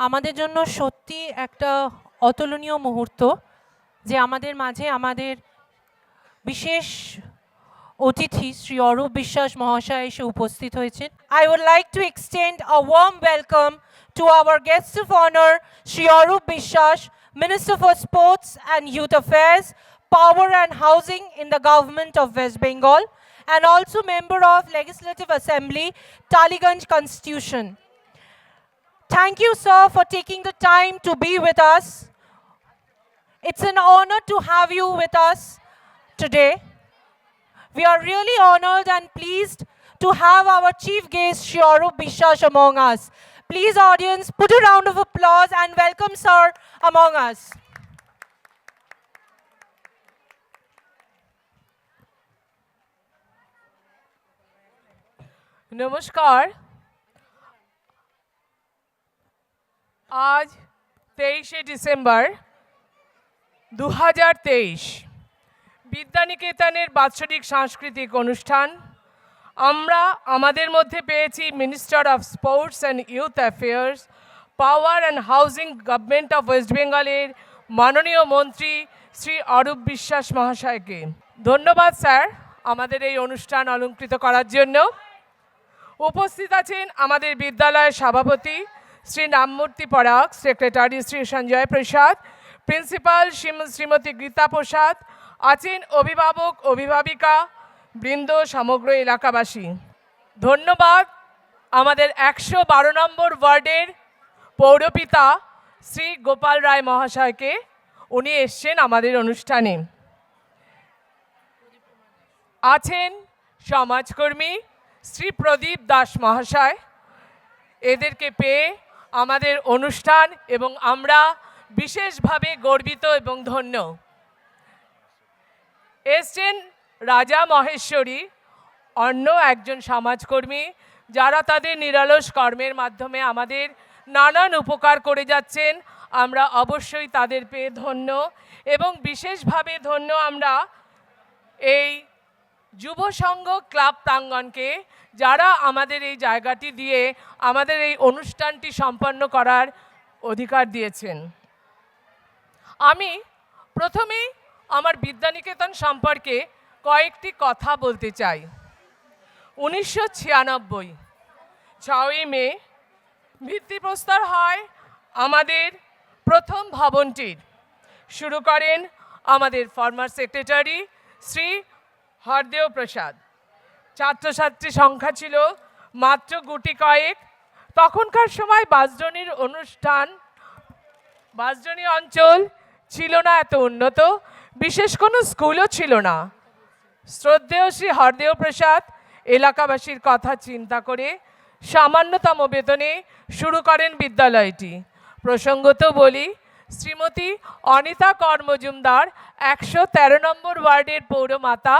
আমাদের জন্য সত্যি একটা অতুলনীয় মুহূর্ত যে আমাদের মাঝে আমাদের বিশেষ অতিথি শ্রী অরূপ বিশ্বাস মহাশয় এসে উপস্থিত হয়েছেন। I would like to extend a warm welcome to our guest of honor, Shri Arup বিশ্বাস, Minister for Sports and Youth Affairs, Power and Housing in the Government of West Bengal, and also member of Legislative Assembly, Taliganj Constitution. Thank you, sir, for taking the time to be with us. It's an honor to have you with us today. We are really honored and pleased to have our chief guest, Shri Arup বিশ্বাস, among us. Please, audience, put a round of applause and welcome sir among us. নমস্কার। আজ 23শে December 2023 বিদ্যানিকেতনের বাৎসরিক সাংস্কৃতিক অনুষ্ঠান। আমরা আমাদের মধ্যে পেয়েছি minister of sports and youth affairs, power and housing government of West বেঙ্গলের মাননীয় মন্ত্রী শ্রী অরূপ বিশ্বাস মহাশয়কে। ধন্যবাদ স্যার আমাদের এই অনুষ্ঠান অলঙ্কৃত করার জন্য। উপস্থিত আছেন আমাদের বিদ্যালয়ের সভাপতি শ্রী নামমূর্তি পরাগ, সেক্রেটারি শ্রী সঞ্জয় প্রসাদ, প্রিন্সিপাল শ্রীমতী গীতা প্রসাদ, আছেন অভিভাবক অভিভাবিকা বৃন্দ, সমগ্র এলাকাবাসী। ধন্যবাদ আমাদের 112 নম্বর ওয়ার্ডের পৌরপিতা শ্রী গোপাল রায় মহাশয়কে, উনি এসছেন আমাদের অনুষ্ঠানে। আছেন সমাজকর্মী শ্রী প্রদীপ দাস মহাশয়। এদেরকে পেয়ে আমাদের অনুষ্ঠান এবং আমরা বিশেষভাবে গর্বিত এবং ধন্য। এসছেন রাজা মহেশ্বরী, অন্য একজন সমাজকর্মী, যারা তাদের নিরলস কর্মের মাধ্যমে আমাদের নানান উপকার করে যাচ্ছেন। আমরা অবশ্যই তাদের পেয়ে ধন্য এবং বিশেষভাবে ধন্য আমরা এই যুব সংঘ ক্লাব প্রাঙ্গণকে, যারা আমাদের এই জায়গাটি দিয়ে আমাদের এই অনুষ্ঠানটি সম্পন্ন করার অধিকার দিয়েছেন। আমি প্রথমেই আমার বিদ্যানিকেতন সম্পর্কে কয়েকটি কথা বলতে চাই। 1996 6ই মে ভিত্তিপ্রস্তর হয় আমাদের প্রথম ভবনটির। শুরু করেন আমাদের ফর্মার সেক্রেটারি শ্রী হরদেও প্রসাদ। ছাত্রছাত্রী সংখ্যা ছিল মাত্র গুটি কয়েক। তখনকার সময় বাঁশদ্রোণী অঞ্চল ছিল না এত উন্নত, বিশেষ কোনো স্কুলও ছিল না। শ্রদ্ধেয় শ্রী হরদেও প্রসাদ এলাকাবাসীর কথা চিন্তা করে সামান্যতম বেতনে শুরু করেন বিদ্যালয়টি। প্রসঙ্গত বলি, শ্রীমতী অনিতা কর মজুমদার 113 নম্বর ওয়ার্ডের পৌরমাতা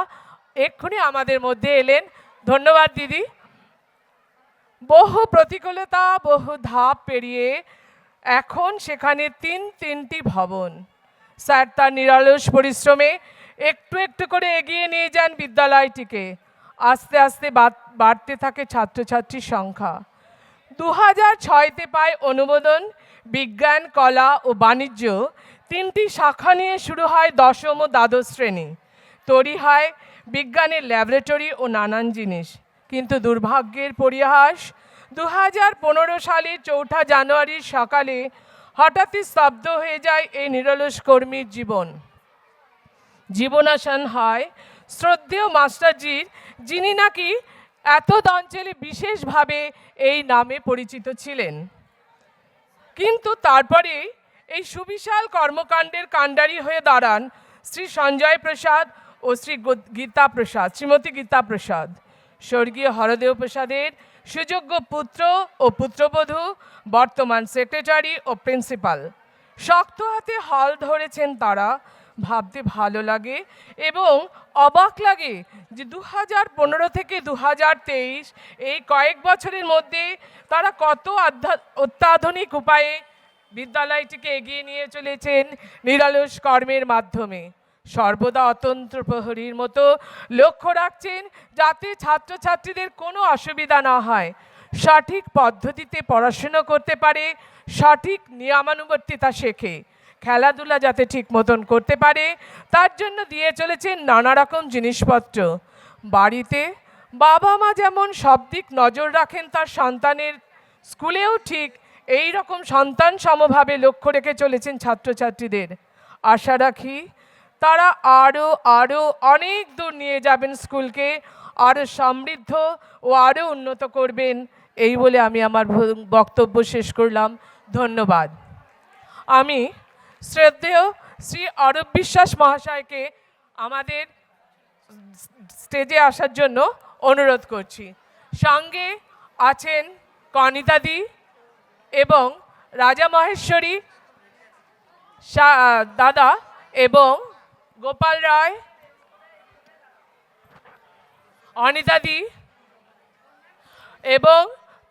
এক্ষুনি আমাদের মধ্যে এলেন। ধন্যবাদ দিদি। বহু প্রতিকূলতা, বহু ধাপ পেরিয়ে এখন সেখানে তিনটি ভবন। স্যার তার নিরলস পরিশ্রমে একটু একটু করে এগিয়ে নিয়ে যান বিদ্যালয়টিকে। আস্তে আস্তে বাড়তে থাকে ছাত্রছাত্রীর সংখ্যা। 2006তে পায় অনুমোদন বিজ্ঞান, কলা ও বাণিজ্য তিনটি শাখা নিয়ে শুরু হয় 10ম ও দ্বাদশ শ্রেণী। তৈরি হয় বিজ্ঞানের ল্যাবরেটরি ও নানান জিনিস। কিন্তু দুর্ভাগ্যের পরিহাস, 2015 সালের 4 জানুয়ারির সকালে হঠাৎই স্তব্ধ হয়ে যায় এই নিরলস কর্মীর জীবনাশান হয় শ্রদ্ধেয় মাস্টারজির, যিনি নাকি এত অঞ্চলে বিশেষভাবে এই নামে পরিচিত ছিলেন। কিন্তু তারপরে এই সুবিশাল কর্মকাণ্ডের কাণ্ডারি হয়ে দাঁড়ান শ্রী সঞ্জয় প্রসাদ ও শ্রীমতী গীতা প্রসাদ। স্বর্গীয় হরদেও প্রসাদের সুযোগ্য পুত্র ও পুত্রবধূ, বর্তমান সেক্রেটারি ও প্রিন্সিপাল। শক্ত হাতে হল ধরেছেন তারা। ভাবতে ভালো লাগে এবং অবাক লাগে যে 2015 থেকে 2023 এই কয়েক বছরের মধ্যে তারা কত অত্যাধুনিক উপায়ে বিদ্যালয়টিকে এগিয়ে নিয়ে চলেছেন নিরলস কর্মের মাধ্যমে। সর্বদা অতন্ত্র প্রহরীর মতো লক্ষ্য রাখছেন যাতে ছাত্রছাত্রীদের কোনো অসুবিধা না হয়, সঠিক পদ্ধতিতে পড়াশুনো করতে পারে, সঠিক নিয়মানুবর্তিতা শেখে, খেলাধুলা যাতে ঠিক মতন করতে পারে তার জন্য দিয়ে চলেছেন নানা রকম জিনিসপত্র। বাড়িতে বাবা মা যেমন সব দিক নজর রাখেন তার সন্তানের, স্কুলেও ঠিক এই রকম সন্তান সমভাবে লক্ষ্য রেখে চলেছেন ছাত্রছাত্রীদের। আশা রাখি তারা আরও আরও অনেক দূর নিয়ে যাবেন স্কুলকে, আরও সমৃদ্ধ ও আরও উন্নত করবেন। এই বলে আমি আমার বক্তব্য শেষ করলাম। ধন্যবাদ। আমি শ্রদ্ধেয় শ্রী অরূপ বিশ্বাস মহাশয়কে আমাদের স্টেজে আসার জন্য অনুরোধ করছি। সঙ্গে আছেন কনিতাদি এবং রাজা মহেশ্বরী দাদা এবং গোপাল রায়, অনিতাদি এবং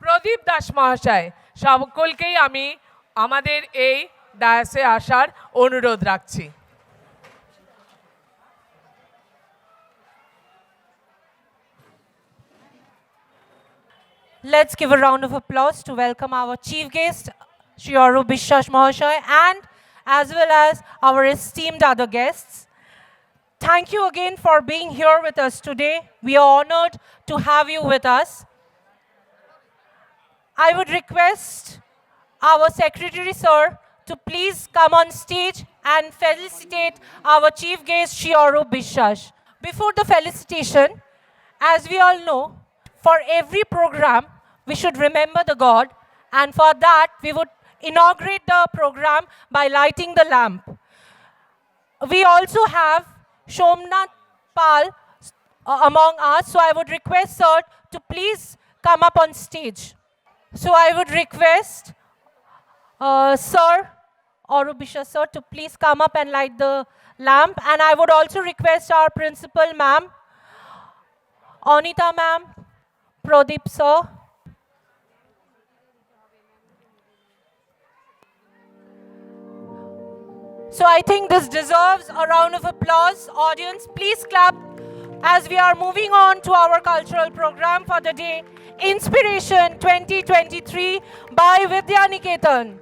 প্রদীপ দাস মহাশয়, সকলকেই আমি আমাদের এই ডায়াসে আসার অনুরোধ রাখছি। Let's give a round of applause to welcome our chief guest, Shri Arup Biswas Mahashay, and as well as our esteemed other guests. Thank you again for being here with us today. We are honored to have you with us. I would request our secretary, sir, to please come on stage and felicitate our chief guest, Shri Arup Biswas. Before the felicitation, as we all know, for every program, we should remember the God, and for that, we would inaugurate the program by lighting the lamp. We also have Shomnath Pal among us, so I would request sir to please come up on stage. So I would request Sir Arup Biswas sir to please come up and light the lamp, and I would also request our principal ma'am, Anita ma'am, Pradeep sir. So I think this deserves a round of applause. Audience, please clap as we are moving on to our cultural program for the day, Inspiration 2023 by Vidya Niketan.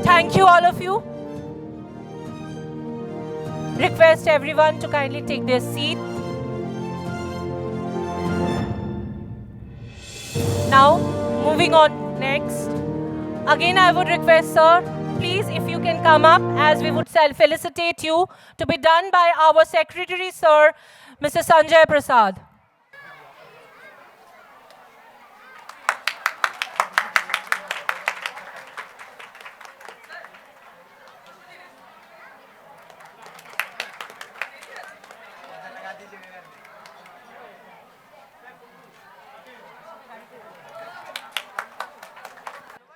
Thank you, all of you. Request everyone to kindly take their seat. Now, moving on next. Again, I would request, sir, please, if you can come up, as we would felicitate you, to be done by our secretary, sir, Mr. Sanjay Prasad.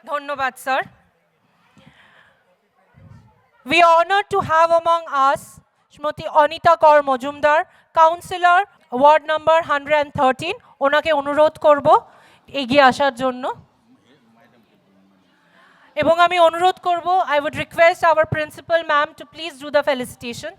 Dhanyabad, sir. We are honored to have among us Shrimati Anita Kaur Majumdar, Councillor, Ward number 113. ওনাকে অনুরোধ করব এগিয়ে আসার জন্য। এবং আমি অনুরোধ করব, I would request our principal ma'am to please do the felicitation.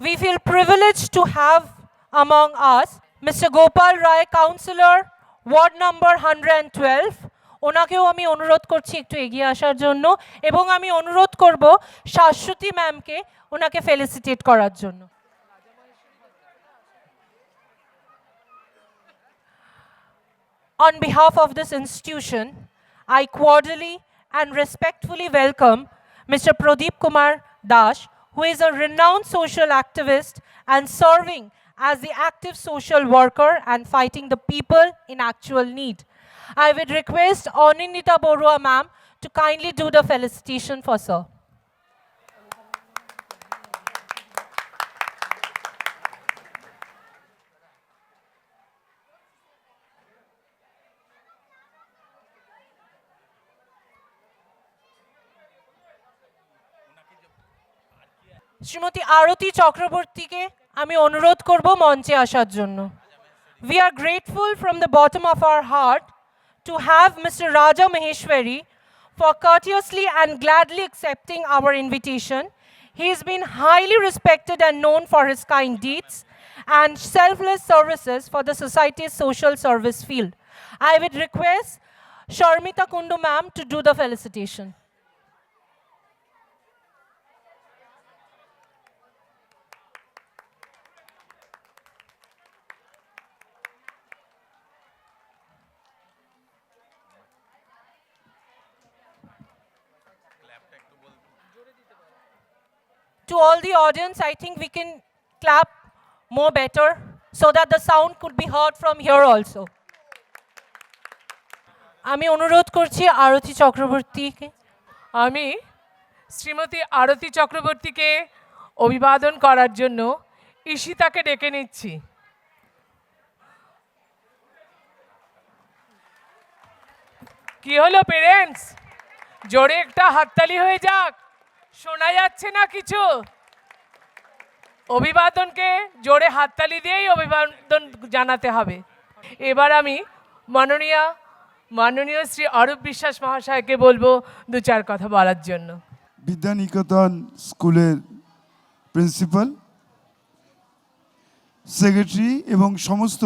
We feel privileged to have among us Mr. Gopal Rai, Councillor, Ward number 112. ওনাকেও আমি অনুরোধ করছি একটু এগিয়ে আসার জন্য, এবং আমি অনুরোধ করব শাশ্বতী ম্যামকে ওনাকে ফেলিসিটেট করার জন্য। On behalf of this institution, I cordially and respectfully welcome Mr. Pradeep Kumar Das, who is a renowned social activist and serving as the active social worker and fighting the people in actual need. I would request Anindita Borua ma'am to kindly do the felicitation for sir. Shrimati আরতি চক্রবর্তীকে আমি অনুরোধ করব মঞ্চে আসার জন্য। We are grateful from the bottom of our heart to have Mr. Raja Maheshwari for courteously and gladly accepting our invitation. He has been highly respected and known for his kind deeds and selfless services for the society's social service field. I would request Sharmita Kundu ma'am to do the felicitation. To all the audience, I think we can clap more better so that the sound could be heard from here also. আমি অনুরোধ করছি আরতি চক্রবর্তীকে। আমি শ্রীমতী আরতি চক্রবর্তীকে অভিবাদন করার জন্য ঈশিতাকে ডেকে নিচ্ছি। কি হলো পেরেন্টস, জোরে একটা হাততালি হয়ে যাক, শোনা যাচ্ছে না কিছু। অভিবাদনকে জোরে হাততালি দিয়েই অভিবাদন জানাতে হবে। এবার আমি মাননীয় শ্রী অরূপ বিশ্বাস মহাশয়কে বলবো দু চার কথা বলার জন্য। বিদ্যানিকেতন স্কুলের প্রিন্সিপাল, সেক্রেটারি এবং সমস্ত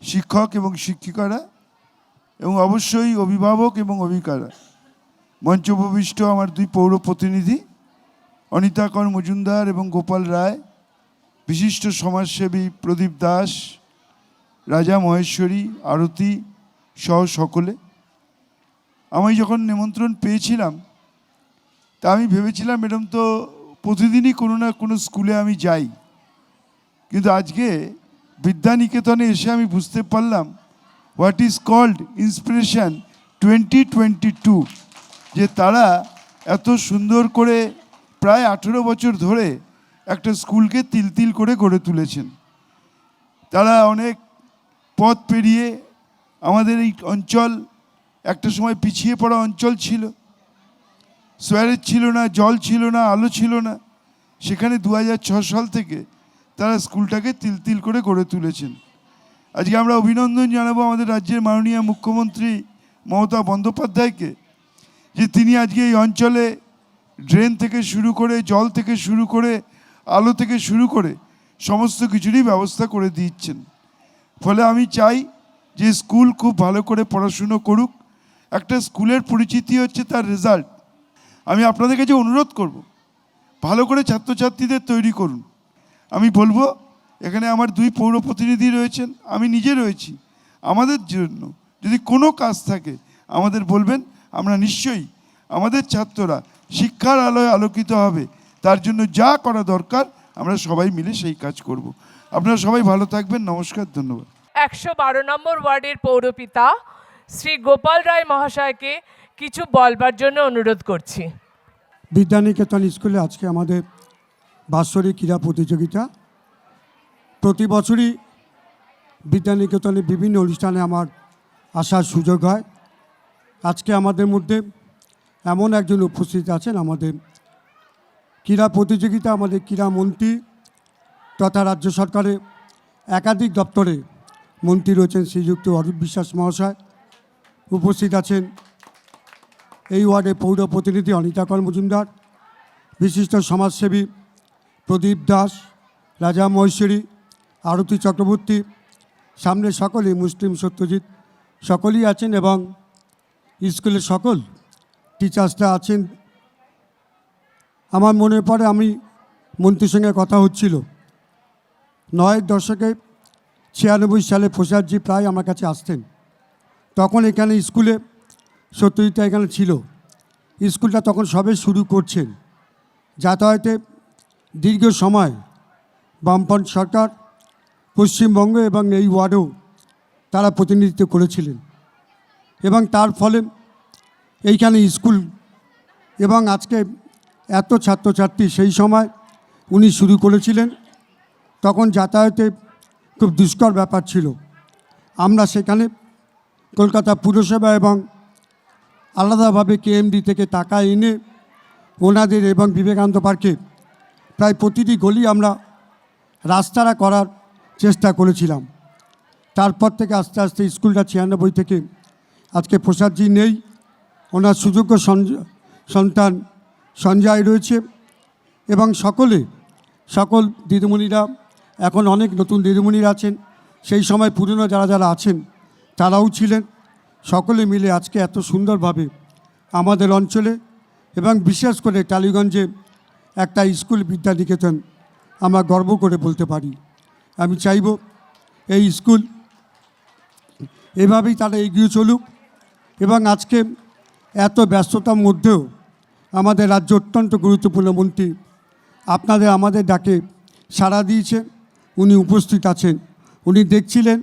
শিক্ষক এবং শিক্ষিকারা এবং অবশ্যই অভিভাবক এবং অভিকারা, মঞ্চ উপবিষ্ট আমার দুই পৌর প্রতিনিধি অনিতা কর মজুমদার এবং গোপাল রায়, বিশিষ্ট সমাজসেবী প্রদীপ দাস, রাজা মহেশ্বরী, আরতি সহ সকলে। আমি যখন নিমন্ত্রণ পেয়েছিলাম তা আমি ভেবেছিলাম এরকম তো প্রতিদিনই কোনো না কোনো স্কুলে আমি যাই, কিন্তু আজকে বিদ্যানিকেতনে এসে আমি বুঝতে পারলাম হোয়াট ইজ কল্ড ইন্সপিরেশন 2022, যে তারা এত সুন্দর করে প্রায় 18 বছর ধরে একটা স্কুলকে তিল তিল করে গড়ে তুলেছেন। তারা অনেক পথ পেরিয়ে আমাদের এই অঞ্চল একটা সময় পিছিয়ে পড়া অঞ্চল ছিল, সোয়ারেজ ছিল না, জল ছিল না, আলো ছিল না, সেখানে 2006 সাল থেকে তারা স্কুলটাকে তিল তিল করে গড়ে তুলেছেন। আজকে আমরা অভিনন্দন জানাবো আমাদের রাজ্যের মাননীয় মুখ্যমন্ত্রী মমতা বন্দ্যোপাধ্যায়কে, যে তিনি আজকে এই অঞ্চলে ড্রেন থেকে শুরু করে, জল থেকে শুরু করে, আলো থেকে শুরু করে সমস্ত কিছুরই ব্যবস্থা করে দিচ্ছেন। ফলে আমি চাই যে স্কুল খুব ভালো করে পড়াশুনো করুক। একটা স্কুলের পরিচিতি হচ্ছে তার রেজাল্ট। আমি আপনাদের কাছে অনুরোধ করব, ভালো করে ছাত্রছাত্রীদের তৈরি করুন। আমি বলবো, এখানে আমার দুই পৌর প্রতিনিধি রয়েছেন, আমি নিজে রয়েছি, আমাদের জন্য যদি কোনো কাজ থাকে আমাদের বলবেন, আমরা নিশ্চয়ই আমাদের ছাত্ররা শিক্ষার আলোয় আলোকিত হবে, তার জন্য যা করা দরকার আমরা সবাই মিলে সেই কাজ করব। আপনারা সবাই ভালো থাকবেন, নমস্কার, ধন্যবাদ। 112 নম্বর ওয়ার্ডের পৌরপিতা শ্রী গোপাল রায় মহাশয়কে কিছু বলবার জন্য অনুরোধ করছি। বিদ্যানিকেতন স্কুলে আজকে আমাদের বাৎসরিক ক্রীড়া প্রতিযোগিতা। প্রতি বছরই বিদ্যানিকেতনে বিভিন্ন অনুষ্ঠানে আমার আসার সুযোগ হয়। আজকে আমাদের মধ্যে এমন একজন উপস্থিত আছেন, আমাদের ক্রীড়া প্রতিযোগিতা, আমাদের ক্রীড়ামন্ত্রী তথা রাজ্য সরকারের একাধিক দপ্তরে মন্ত্রী রয়েছেন শ্রীযুক্ত অরূপ বিশ্বাস মহাশয়। উপস্থিত আছেন এই ওয়ার্ডের পৌর প্রতিনিধি অনিতা কর মজুমদার, বিশিষ্ট সমাজসেবী প্রদীপ দাস, রাজা মহেশ্বরী, আরতি চক্রবর্তী, সামনে সকলেই মুসলিম সত্যজিৎ, সকলেই আছেন এবং স্কুলের সকল টিচার্সরা আছেন। আমার মনে পড়ে আমি মন্ত্রীর সঙ্গে কথা হচ্ছিল, 9 দশকে 96 সালে প্রসাদজি প্রায় আমার কাছে আসতেন। তখন এখানে স্কুলে সত্যজিৎ এখানে ছিল, স্কুলটা তখন সবে শুরু করছেন। যাতায়াতে দীর্ঘ সময় বামপন্থী সরকার পশ্চিমবঙ্গ এবং এই ওয়ার্ডেও তারা প্রতিনিধিত্ব করেছিলেন এবং তার ফলে এইখানে স্কুল এবং আজকে এত ছাত্রছাত্রী সেই সময় উনি শুরু করেছিলেন। তখন যাতায়াতে খুব দুষ্কর ব্যাপার ছিল। আমরা সেখানে কলকাতা পুরসভা এবং আলাদাভাবে কেএমডি থেকে টাকা এনে ওনাদের এবং বিবেকানন্দ পার্কে প্রায় প্রতিটি গলি আমরা রাস্তারা করার চেষ্টা করেছিলাম। তারপর থেকে আস্তে আস্তে স্কুলটা 96 থেকে আজকে প্রসাদজি নেই, ওনার সুযোগ্য সন্তান সঞ্জয় রয়েছে এবং সকল দিদিমণিরা, এখন অনেক নতুন দিদিমণিরা আছেন, সেই সময় পুরনো যারা আছেন তারাও ছিলেন। সকলে মিলে আজকে এত সুন্দরভাবে আমাদের অঞ্চলে এবং বিশেষ করে টালিগঞ্জে একটা স্কুল বিদ্যানিকেতন আমরা গর্ব করে বলতে পারি। আমি চাইব এই স্কুল এভাবেই তারা এগিয়ে চলুক এবং আজকে এত ব্যস্ততার মধ্যেও আমাদের রাজ্য অত্যন্ত গুরুত্বপূর্ণ মন্ত্রী আমাদের ডাকে সাড়া দিয়েছেন, উনি উপস্থিত আছেন, উনি দেখছিলেন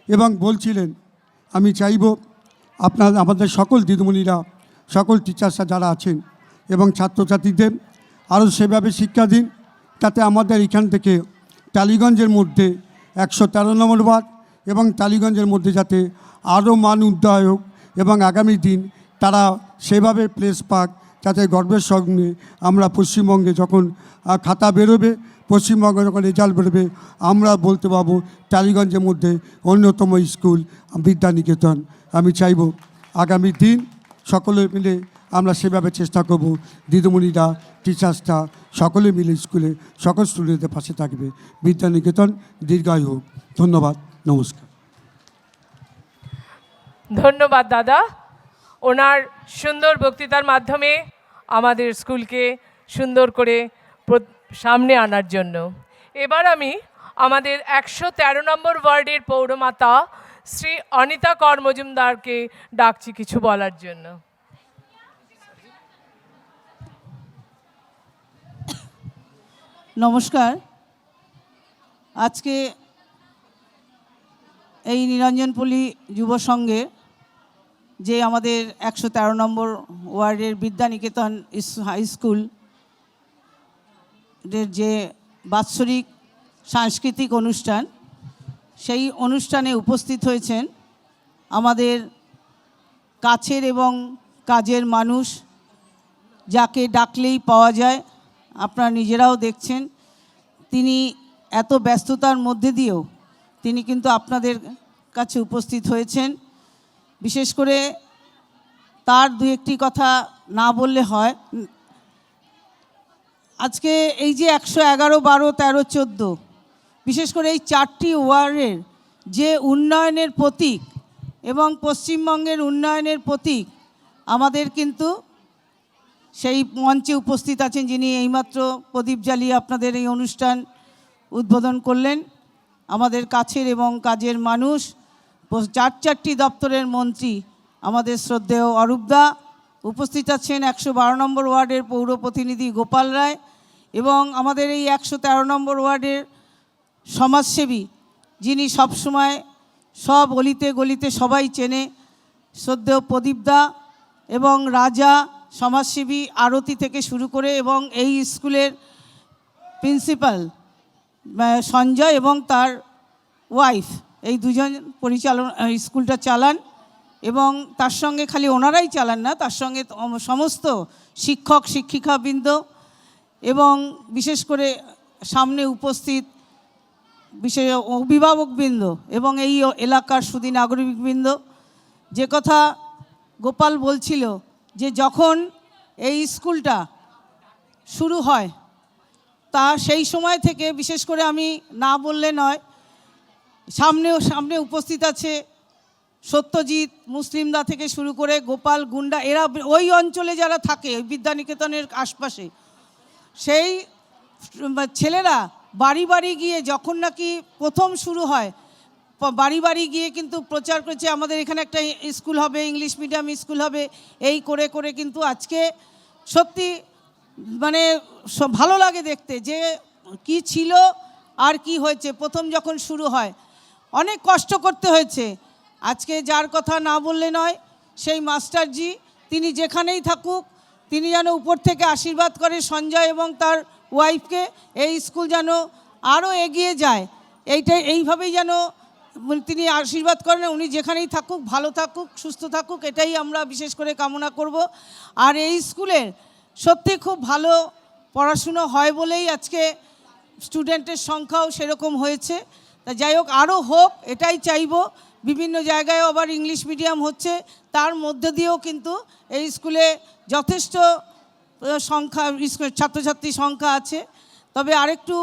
এবং বলছিলেন। আমি চাইব আমাদের সকল দিদিমণিরা, সকল টিচার্সরা যারা আছেন এবং ছাত্রছাত্রীদের আরও সেভাবে শিক্ষা দিন, যাতে আমাদের এখান থেকে টালিগঞ্জের মধ্যে 113 নম্বর ওয়ার্ড এবং টালিগঞ্জের মধ্যে যাতে আরও মান উদ্যোগ হোক এবং আগামী দিন তারা সেভাবে প্লেস পাক, যাতে গর্বের সঙ্গে আমরা পশ্চিমবঙ্গে যখন খাতা বেরোবে, পশ্চিমবঙ্গে যখন রেজাল্ট বেরোবে, আমরা বলতে পারবো টালিগঞ্জের মধ্যে অন্যতম স্কুল বিদ্যানিকেতন। আমি চাইব আগামী দিন সকলে মিলে আমরা সেভাবে চেষ্টা করব, দিদিমণিরা, টিচার্সরা সকলে মিলে স্কুলে সকল স্টুডেন্টদের পাশে থাকবে। বিদ্যানিকেতন দীর্ঘায়ু হোক। ধন্যবাদ, নমস্কার। ধন্যবাদ দাদা, ওনার সুন্দর বক্তৃতার মাধ্যমে আমাদের স্কুলকে সুন্দর করে সামনে আনার জন্য। এবার আমি আমাদের 113 নম্বর ওয়ার্ডের পৌরমাতা শ্রী অনিতা কর মজুমদারকে ডাকছি কিছু বলার জন্য। নমস্কার। আজকে এই নিরঞ্জনপল্লী যুব সংঘে যে আমাদের 113 নম্বর ওয়ার্ডের বিদ্যানিকেতন হাই স্কুল যে বাৎসরিক সাংস্কৃতিক অনুষ্ঠান, সেই অনুষ্ঠানে উপস্থিত হয়েছেন আমাদের কাছের এবং কাজের মানুষ, যাকে ডাকলেই পাওয়া যায়। আপনারা নিজেরাও দেখছেন তিনি এত ব্যস্ততার মধ্যে দিয়েও তিনি কিন্তু আপনাদের কাছে উপস্থিত হয়েছেন। বিশেষ করে তার দু একটি কথা না বললে হয়। আজকে এই যে 111, 12, 13, 14 বিশেষ করে এই 4টি ওয়ার্ডের যে উন্নয়নের প্রতীক এবং পশ্চিমবঙ্গের উন্নয়নের প্রতীক, আমাদের কিন্তু সেই মঞ্চে উপস্থিত আছেন যিনি এইমাত্র প্রদীপ জ্বালিয়ে আপনাদের এই অনুষ্ঠান উদ্বোধন করলেন। আমাদের কাছের এবং কাজের মানুষ, 4টি দপ্তরের মন্ত্রী আমাদের শ্রদ্ধেয় অরূপদা, উপস্থিত আছেন 112 নম্বর ওয়ার্ডের পৌর প্রতিনিধি গোপাল রায় এবং আমাদের এই 113 নম্বর ওয়ার্ডের সমাজসেবী যিনি সবসময় সব অলিতে গলিতে সবাই চেনে, শ্রদ্ধেয় প্রদীপদা এবং রাজা সমাজসেবী আরতি থেকে শুরু করে, এবং এই স্কুলের প্রিন্সিপাল সঞ্জয় এবং তার ওয়াইফ, এই দুজন স্কুলটা চালান। এবং তার সঙ্গে খালি ওনারাই চালান না, তার সঙ্গে সমস্ত শিক্ষক শিক্ষিকাবৃন্দ এবং বিশেষ করে সামনে উপস্থিত বিশেষ অভিভাবকবৃন্দ এবং এই এলাকার সুধী নাগরিকবৃন্দ। যে কথা গোপাল বলছিল যে যখন এই স্কুলটা শুরু হয় তা সেই সময় থেকে বিশেষ করে আমি না বললে নয়, সামনে উপস্থিত আছে সত্যজিৎ মুসলিমদা থেকে শুরু করে গোপাল গুন্ডা, এরা ওই অঞ্চলে যারা থাকে বিদ্যানিকেতনের আশপাশে, সেই ছেলেরা বাড়ি বাড়ি গিয়ে যখন নাকি প্রথম শুরু হয়, বাড়ি বাড়ি গিয়ে কিন্তু প্রচার করেছে আমাদের এখানে একটা স্কুল হবে, ইংলিশ মিডিয়াম স্কুল হবে। এই করে করে কিন্তু আজকে সত্যি মানে ভালো লাগে দেখতে যে কি ছিল আর কি হয়েছে। প্রথম যখন শুরু হয় অনেক কষ্ট করতে হয়েছে। আজকে যার কথা না বললে নয়, সেই মাস্টারজি, তিনি যেখানেই থাকুক তিনি যেন উপর থেকে আশীর্বাদ করে সঞ্জয় এবং তার ওয়াইফকে, এই স্কুল যেন আরও এগিয়ে যায়, এইভাবেই যেন তিনি আশীর্বাদ করেন। উনি যেখানেই থাকুক ভালো থাকুক, সুস্থ থাকুক, এটাই আমরা বিশেষ করে কামনা করব। আর এই স্কুলের সত্যি খুব ভালো পড়াশুনো হয় বলেই আজকে স্টুডেন্টের সংখ্যাও সেরকম হয়েছে। তা যাই হোক, আরও হোক এটাই চাইবো। বিভিন্ন জায়গায় আবার ইংলিশ মিডিয়াম হচ্ছে, তার মধ্যে দিয়েও কিন্তু এই স্কুলে যথেষ্ট সংখ্যা ছাত্রছাত্রী সংখ্যা আছে। তবে আরেকটু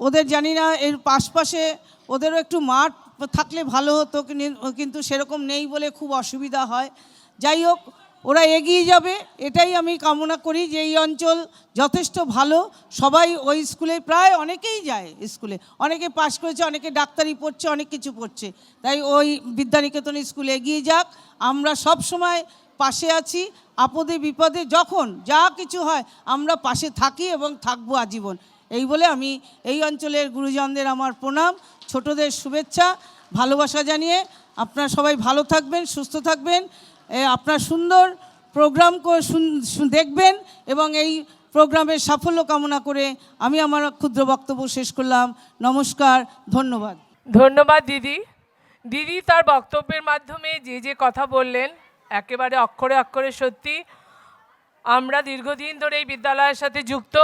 ওদের জানি না এর পাশে ওদেরও একটু মাঠ থাকলে ভালো হতো, কিন্তু সেরকম নেই বলে খুব অসুবিধা হয়। যাই হোক, ওরা এগিয়ে যাবে এটাই আমি কামনা করি। যে এই অঞ্চল যথেষ্ট ভালো, সবাই ওই স্কুলে প্রায় অনেকেই যায় স্কুলে, অনেকে পাশ করেছে, অনেকে ডাক্তারি পড়ছে, অনেক কিছু পড়ছে। তাই ওই বিদ্যানিকেতন স্কুলে এগিয়ে যাক, আমরা সব সময় পাশে আছি। আপদে বিপদে যখন যা কিছু হয় আমরা পাশে থাকি এবং থাকবো আজীবন। এই বলে আমি এই অঞ্চলের গুরুজনদের আমার প্রণাম, ছোটদের শুভেচ্ছা, ভালোবাসা জানিয়ে আপনারা সবাই ভালো থাকবেন, সুস্থ থাকবেন, আপনার সুন্দর প্রোগ্রাম দেখবেন এবং এই প্রোগ্রামের সাফল্য কামনা করে আমি আমার ক্ষুদ্র বক্তব্য শেষ করলাম। নমস্কার, ধন্যবাদ। ধন্যবাদ দিদি। দিদি তার বক্তব্যের মাধ্যমে যে যে কথা বললেন একেবারে অক্ষরে অক্ষরে সত্যি। আমরা দীর্ঘদিন ধরে এই বিদ্যালয়ের সাথে যুক্ত,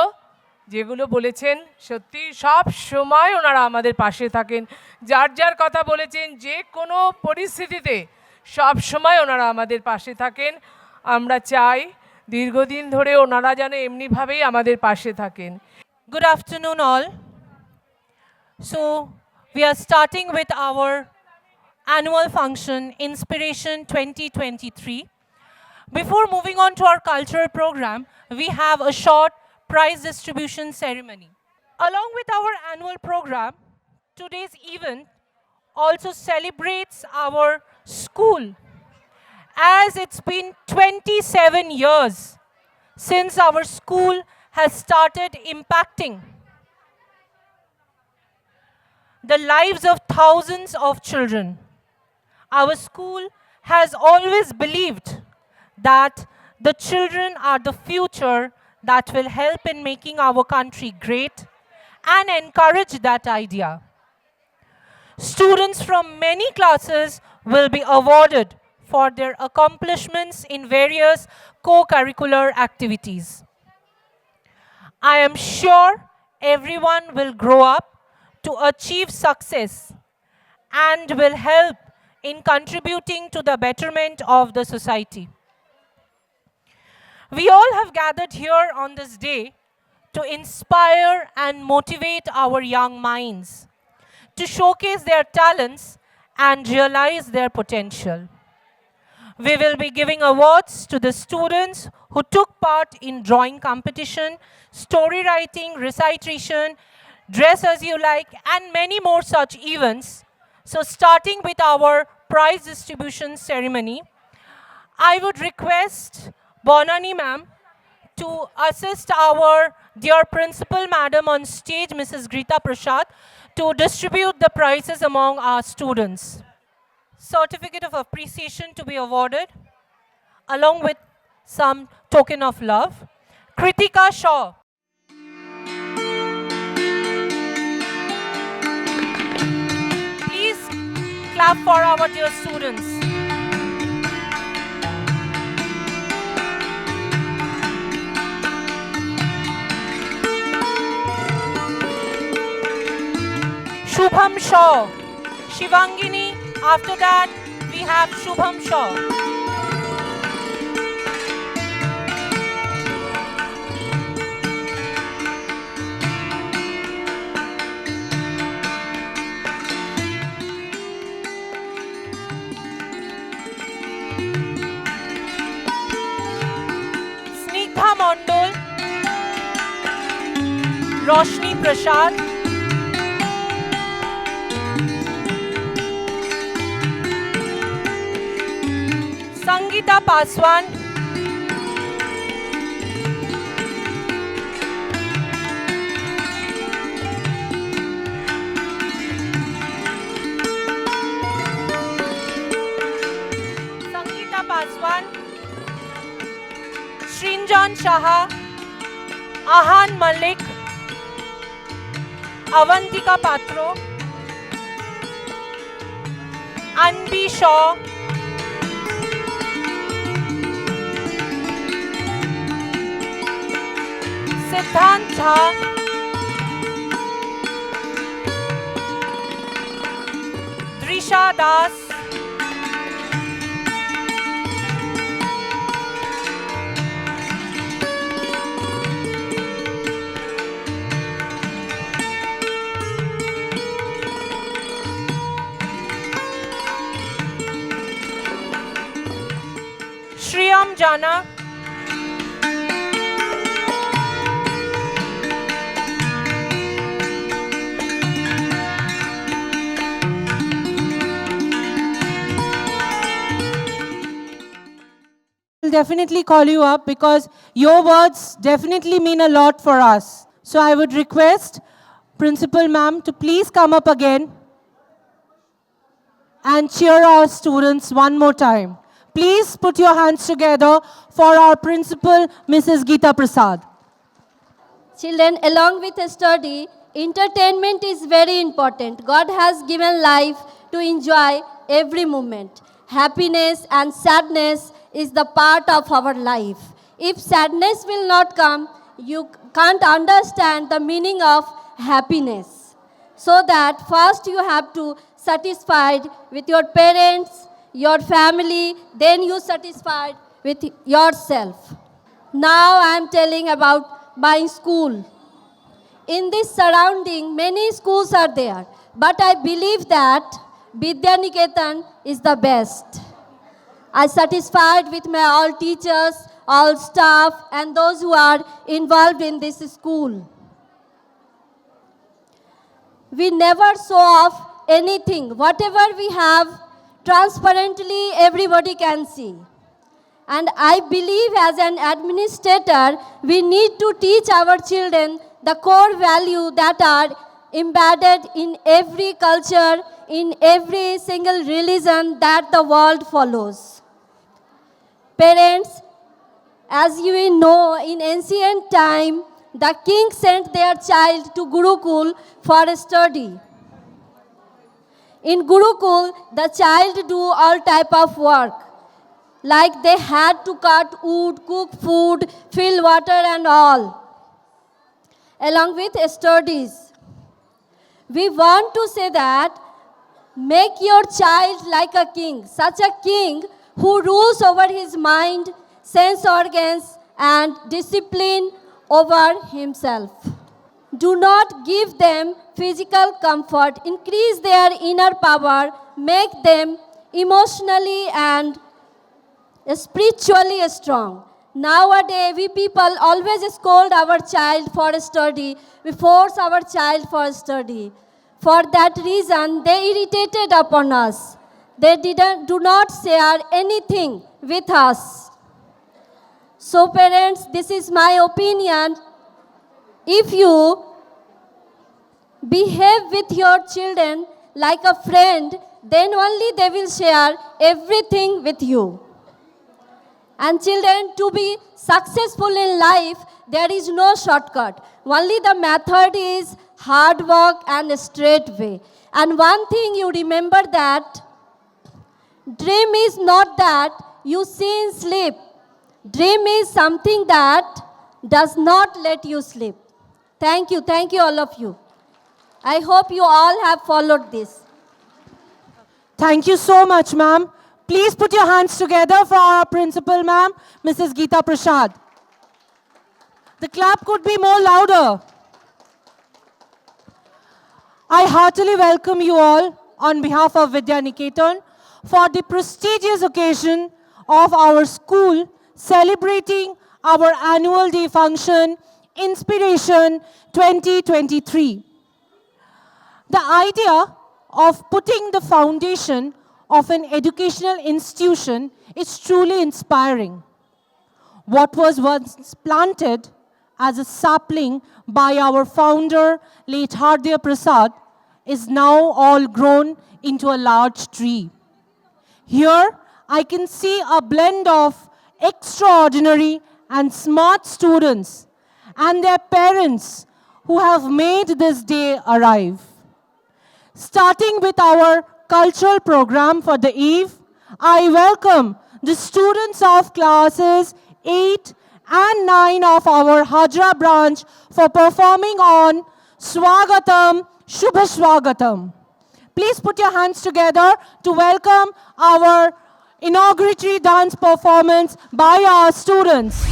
যেগুলো বলেছেন সত্যি সব সময় ওনারা আমাদের পাশে থাকেন। যার যার কথা বলেছেন, যে কোনো পরিস্থিতিতে সব সময় ওনারা আমাদের পাশে থাকেন। আমরা চাই দীর্ঘদিন ধরে ওনারা যেন এমনিভাবেই আমাদের পাশে থাকেন। Good afternoon, all. So, we are starting with our annual function, Inspiration 2023. Before moving on to our cultural program, we have a short prize distribution ceremony. Along with our annual program, today's event also celebrates our school, as it's been 27 years since our school has started impacting the lives of thousands of children. Our school has always believed that the children are the future that will help in making our country great, and encourage that idea. Students from many classes will be awarded for their accomplishments in various co-curricular activities. I am sure everyone will grow up to achieve success and will help in contributing to the betterment of the society. We all have gathered here on this day to inspire and motivate our young minds, to showcase their talents and realize their potential. We will be giving awards to the students who took part in drawing competition, story writing, recitation, dress as you like, and many more such events. So starting with our prize distribution ceremony, I would request Bonani ma'am to assist our dear principal madam on stage, Mrs. Grita Prasad, to distribute the prizes among our students. Certificate of appreciation to be awarded, along with some token of love. Kritika Shaw. Please clap for our dear students. Shubham Shaw. Shivangini. After that, we have Shubham Shaw. Snigdha Mondol. Roshni Prasad. Sangeeta Paswan. Sangeeta Paswan. Shrinjan Shaha. Ahan Malik. Avantika Patro. Anbi Shaw. Siddhant Jha, Drisha Das, Shriyam Jana, will definitely call you up because your words definitely mean a lot for us. So I would request Principal Ma'am to please come up again and cheer our students one more time. Please put your hands together for our principal, Mrs. Geeta Prasad. Children, along with study, entertainment is very important. God has given life to enjoy every moment. Happiness and sadness is the part of our life. If sadness will not come, you can't understand the meaning of happiness. So that first you have to satisfied with your parents, your family, then you satisfied with yourself. Now I am telling about my school. In this surrounding, many schools are there, but I believe that Vidya Niketan is the best. I satisfied with my all teachers, all staff, and those who are involved in this school. We never show off anything. Whatever we have, transparently everybody can see. And I believe as an administrator, we need to teach our children the core value that are embedded in every culture, in every single religion that the world follows. Parents, as you know, in ancient time, the king sent their child to Gurukul for study. In Gurukul, the child do all type of work. Like they had to cut wood, cook food, fill water and all. Along with studies. We want to say that make your child like a king, such a king who rules over his mind, sense organs and discipline over himself. Do not give them physical comfort, increase their inner power, make them emotionally and spiritually strong. Nowadays, we people always scold our child for study. We force our child for study. For that reason, they irritated upon us. They do not share anything with us. So parents, this is my opinion. If you behave with your children like a friend, then only they will share everything with you. And children, to be successful in life, there is no shortcut. Only the method is hard work and a straight way. And one thing you remember that dream is not that you see in sleep. Dream is something that does not let you sleep. Thank you all of you. I hope you all have followed this. Thank you so much, ma'am. Please put your hands together for our principal, ma'am, Mrs. Geeta Prasad. The clap could be more louder. I heartily welcome you all on behalf of Vidya Niketan for the prestigious occasion of our school celebrating our annual day function, Inspiration 2023. The idea of putting the foundation of an educational institution is truly inspiring. What was once planted as a sapling by our founder, late Hardya Prasad, is now all grown into a large tree. Here, I can see a blend of extraordinary and smart students and their parents who have made this day arrive. Starting with our cultural program for the eve, I welcome the students of classes 8 and 9 of our Hajra branch for performing on Swagatam, Shubha Swagatam. Please put your hands together to welcome our inauguratory dance performance by our students.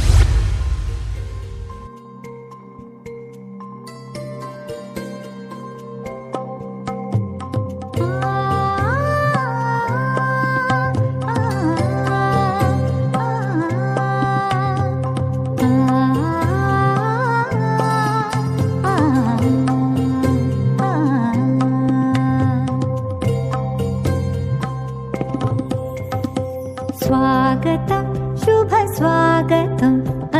स्वागतं शुभ स्वागतं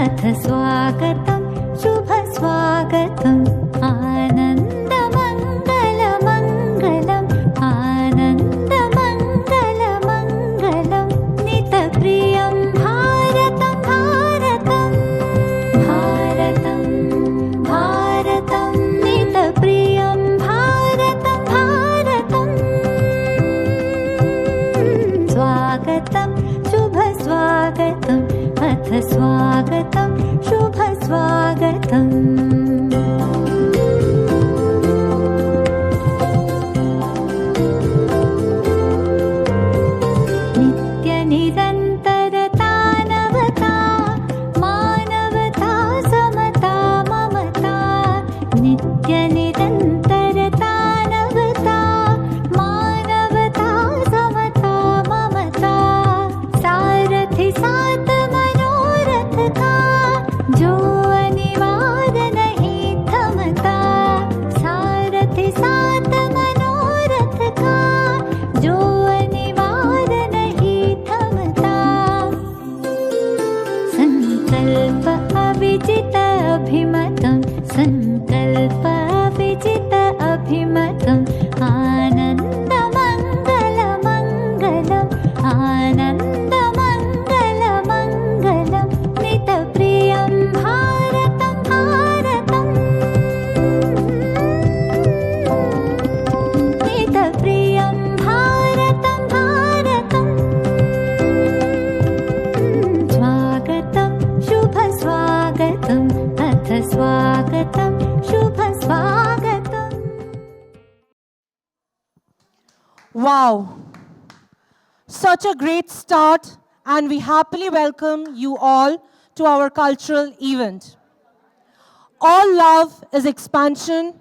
अथ स्वागतं शुभ स्वागतम् आनन्दमङ्गलमङ्गलम् आनन्दमङ्गलमङ्गलं नितप्रियं भारतं भारतं भारतं भारतं नितप्रियं भारतं भारतम् स्वागतं शुभ स्वागतम् अथ स्वागतं शुभ स्वागतम् नित्यनिरन्तरता नवता मानवता समता ममता नित्यनिरन्तरता नवता मानवता समता ममता सारथि साथ मनोरथ का जो अनिवार्य नहीं थमता सारथि साथ मनोरथ का जो अनिवार्य नहीं थमता संकल्प अविजित अभिमतं संकल्प अविजित अभिमतम् आनन्दमङ्गलमङ्गलम् आनन्दमङ्गलमङ्गलं नितप्रियं भारतं भारतम् नितप्रियं भारतं भारतम् स्वागतं शुभ स्वागतम् अथ स्वागतं शुभ स्वागतम् Wow, such a great start, and we happily welcome you all to our cultural event. All love is expansion,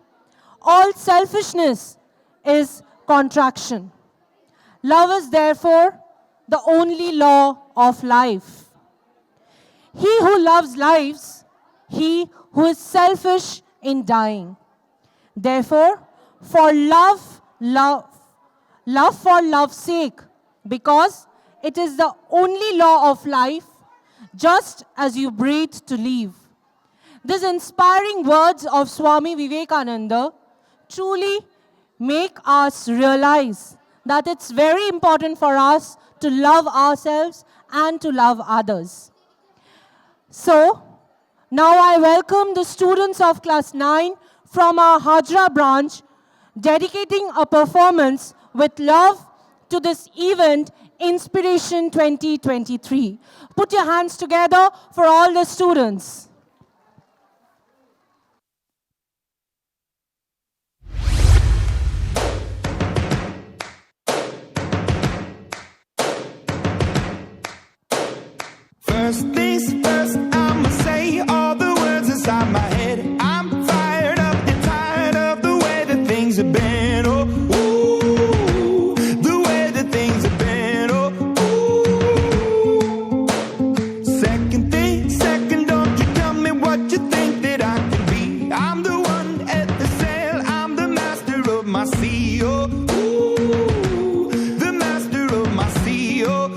all selfishness is contraction. Love is therefore the only law of life. He who loves lives, he who is selfish in dying. Therefore, for love for love's sake, because it is the only law of life, just as you breathe to live. These inspiring words of Swami Vivekananda truly make us realize that it's very important for us to love ourselves and to love others. So, now I welcome the students of class 9 from our Hajra branch, dedicating a performance with love to this event, Inspiration 2023. Put your hands together for all the students. First things first, I'ma say all the words inside my head. I'm fired up and tired of the way that things have been. Oh, ooh, the way that things have been. Oh, ooh. Second thing, second, don't you tell me what you think that I can be. I'm the one at the sail, I'm the master of my sea. Oh, ooh, the master of my sea. Oh,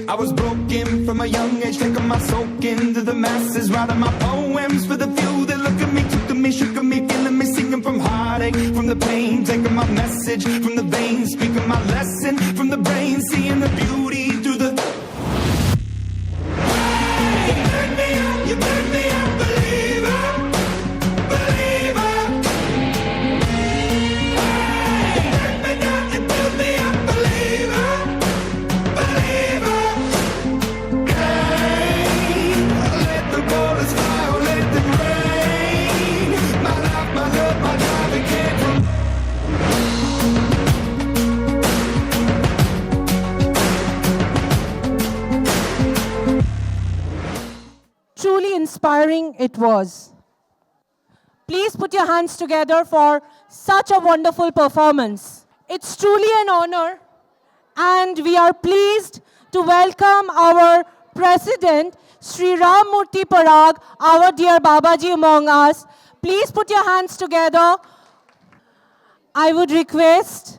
I was broken from a young age, taking my soak into the masses, writing my poems for the few that look at me, took at me, shook at me, feeling me, singing from heartache, from the pain, taking my message from the veins, speaking my lesson from the brain, seeing the beauty through the. Hey, you turn me up, believer, believer. Hey, you turn me down, you build me up, believer, believer. inspiring it was. Please put your hands together for such a wonderful performance. It's truly an honor, and we are pleased to welcome our President, Sri Ram Murthy Parag, our dear Babaji among us. Please put your hands together. I would request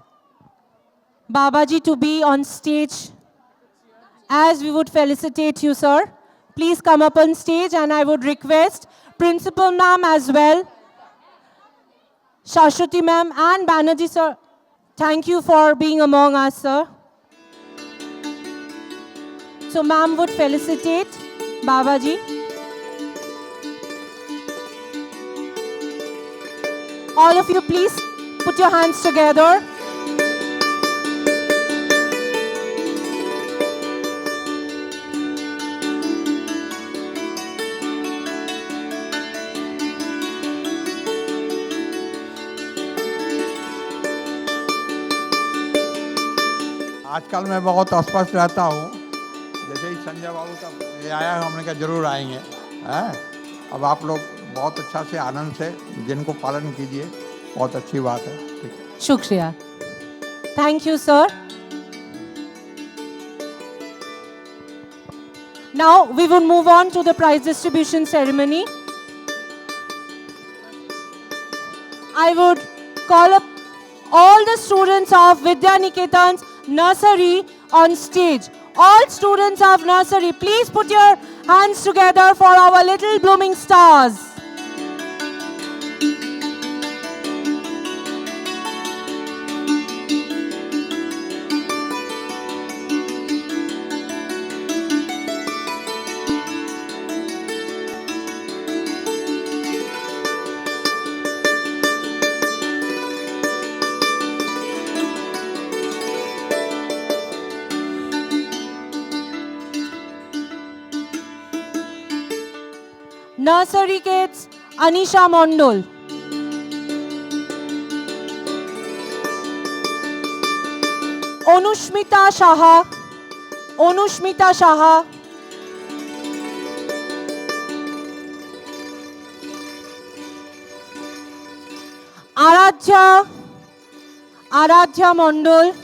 Babaji to be on stage as we would felicitate you, sir. Please come up on stage, and I would request Principal Ma'am as well, Shashwati Ma'am and Banerjee sir. Thank you for being among us, sir. So Ma'am would felicitate Babaji. All of you, please put your hands together. आजकल मैं बहुत अस्पष्ट रहता हूँ। जैसे ही संजय बाबू का ये आया, हमने कहा जरूर आएंगे। हैं? अब आप लोग बहुत अच्छा से आनंद से जिनको पालन कीजिए, बहुत अच्छी बात है। ठीक है। Shukriya. Thank you, sir. Now we will move on to the prize distribution ceremony. I would call up all the students of Vidya Niketan's nursery on stage. All students of nursery, please put your hands together for our little blooming stars. Nursery kids, Anisha Mondol. Anushmita Shaha. Anushmita Shaha. Aradhya. Aradhya Mondol.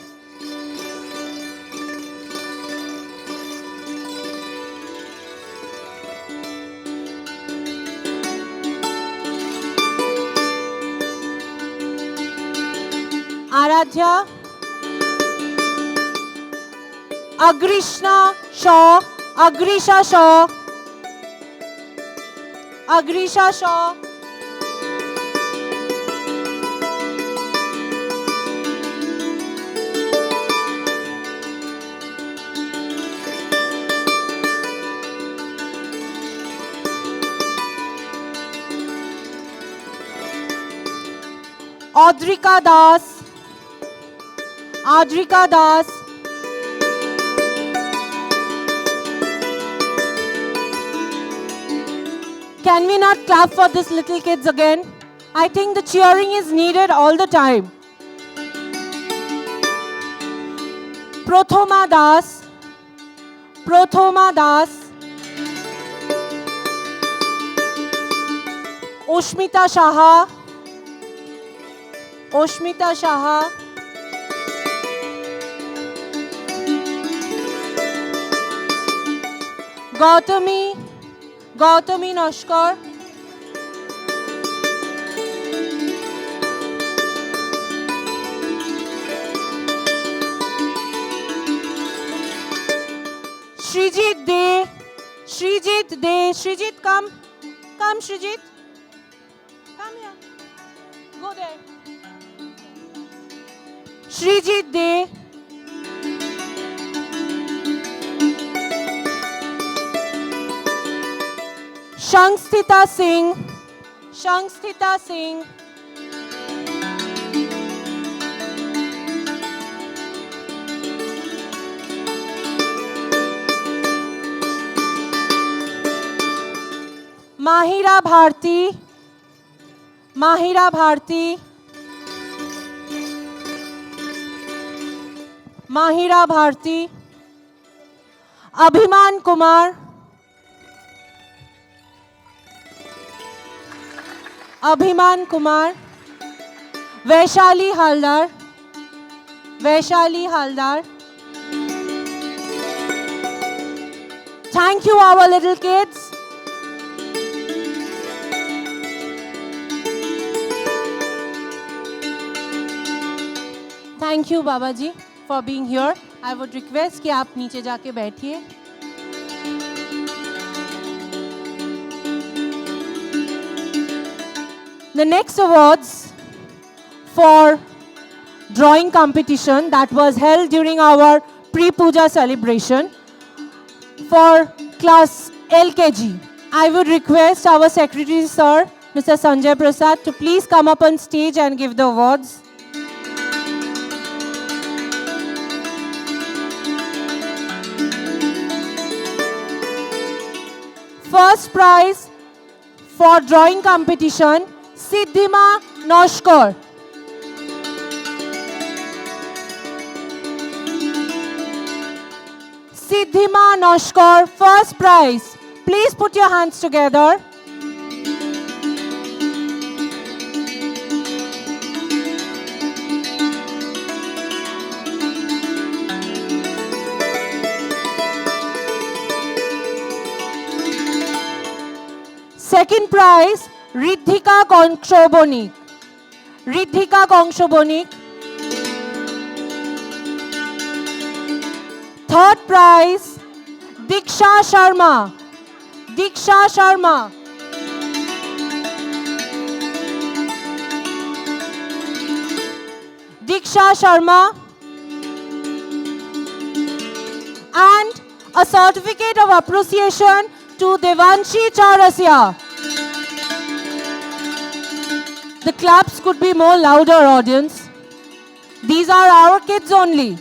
Aradhya. Agrishna Shaw. Agrisha Shaw. Agrisha Shaw. Adrika Das. Adrika Das. Can we not clap for these little kids again? I think the cheering is needed all the time. Prathoma Das. Prathoma Das. Oshmita Shaha. Oshmita Shaha. Gautami. Gautami Nashkar. Srijit De. Srijit De. Srijit, come. Come, Srijit. Come here. Go there. Srijit De. Shangsthita Singh. Shangsthita Singh. Mahira Bharti. Mahira Bharti. Mahira Bharti. Abhiman Kumar. Abhiman Kumar, Vaishali Haldar, Vaishali Haldar. Thank you, our little kids. Thank you, Babaji, for being here. I would request कि आप नीचे जाके बैठिए. The next awards for drawing competition that was held during our pre-puja celebration for class LKG. I would request our secretary sir, Mr. Sanjay Prasad, to please come up on stage and give the awards. First prize for drawing competition, Siddhima Noshkar. Siddhima Noshkar, first prize. Please put your hands together. Second prize, Riddhika Kongshoboni. Riddhika Kongshoboni. Third prize, Diksha Sharma. Diksha Sharma. Diksha Sharma. And a certificate of appreciation to Devanshi Chaurasya. The claps could be more louder, audience. These are our kids only.